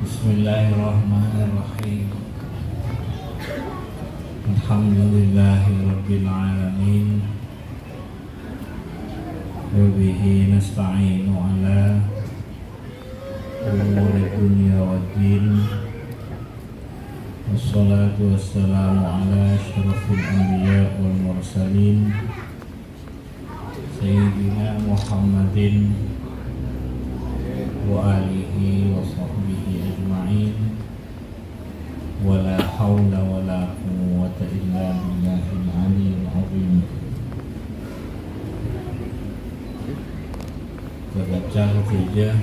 Bismillahirrahmanirrahim. Alhamdulillahirabbil alamin. Wa bihi nasta'inu ala umuri dunya waddin. Wassalatu wassalamu ala asyrafil anbiya wal mursalin Sayyidina Muhammadin wa alihi wa sahbihi ajma'in. Wa la hawla wa la quwwata illa billahil aliyyil azim. Kebaca ketiga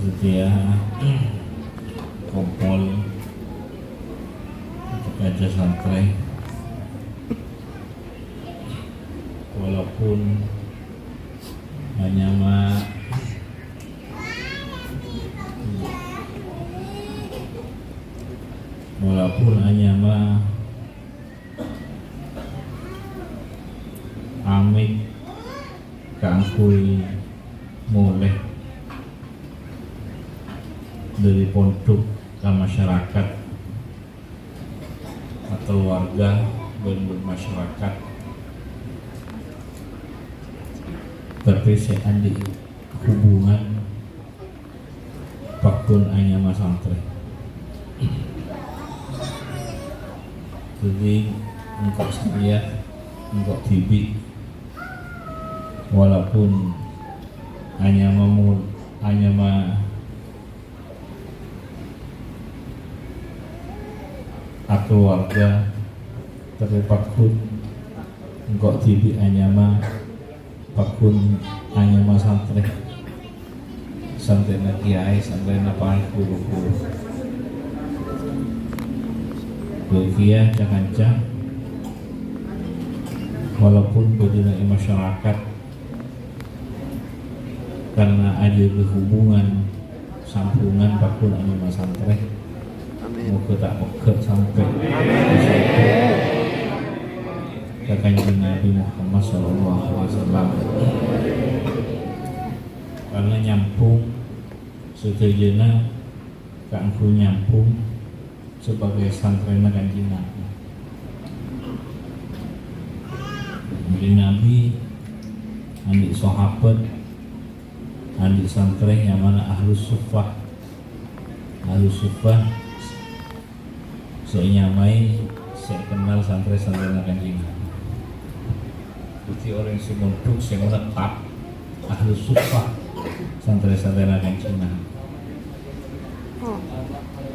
setia kompol kebaca santri, walaupun hanya amit keangkui mulai dari pondok ke masyarakat atau warga bermasyarakat, tapi saya andi hubungan pakun hanya mas santri. Jadi engkau saya, engkau tibi, walaupun hanya keluarga, tapi pakun engkau tibi hanya pakun hanya santri, santri na kiai, santri na guru-guru. Bahagia jangan walaupun berdina masyarakat, karena ada hubungan sambungan pakun anima santri, moga tak pegat sampai ke kanjeng Nabi Muhammad SAW, karena nyambung setujunya kangku nyambung sebagai santri kanjeng Nabi. Kanjeng Nabi andi sahabat, andi santri yang mana ahlus sufah saya nyamai, saya kenal santri-santri kanjeng Nabi. Jadi orang semunduk saya menetap ahlus sufah santri-santri kanjeng Nabi.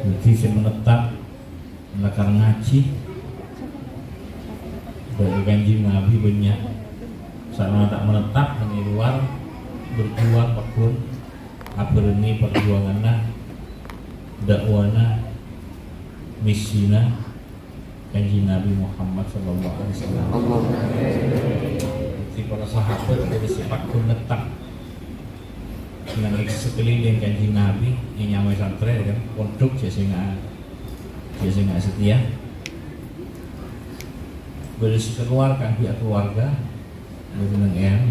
Jadi saya menetap melakar ngaji dari kanjeng Nabi banyak. Saya tak menetap di luar berjuang pakun aberni perjuanganna dakwana misina kanjeng Nabi Muhammad sallallahu alaihi wasallam. Jadi para sahabat dari pakun netap dengan sekeliling kanjeng Nabi yang nyamai santri kan pondok biasa nggak setia berisi keluarga pihak keluarga dengan yang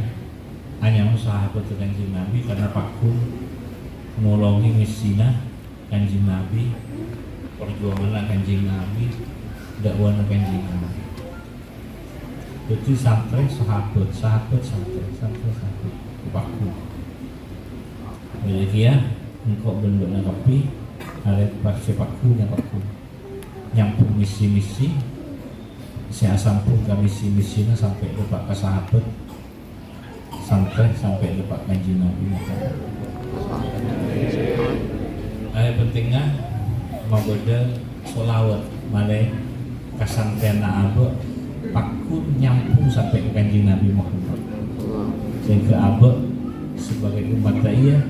hanya sahabat kanjeng Nabi karena pakun nolongi misina kanjeng Nabi, perjuangan kanjeng Nabi, dakwah kanjeng Nabi. Jadi santri sahabat pakun. Jadi ya engkau bentuk kopi ada pakai pakun nyambung misi saya sambung ke misi-misinya sampai lepas ke sahabat sampai lepas kanjeng Nabi. Pentingnya membaca sholawat malai kasantena abu pakun nyambung sampai ke kanjeng Nabi Muhammad, sehingga abu sebagai umat daya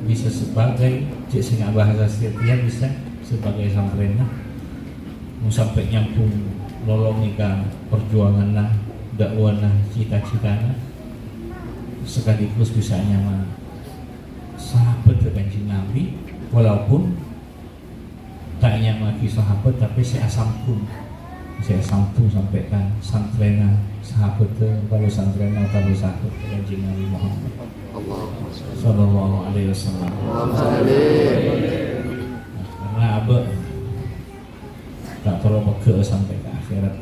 bisa sebagai sehingga bahasa setia bisa sebagai santrena sampai nyambung nolongi ke perjuangan dakwana cita-citana sekaligus bisa nyaman sahabat kanjeng Nabi, walaupun tak nyaman lagi sahabat tapi saya sambung sampaikan santrena sahabat kalau santrena kalau sahabat kanjeng Nabi Muhammad sallallahu alaihi wasallam. ambek gak perlu pegel sampai ke akhirat.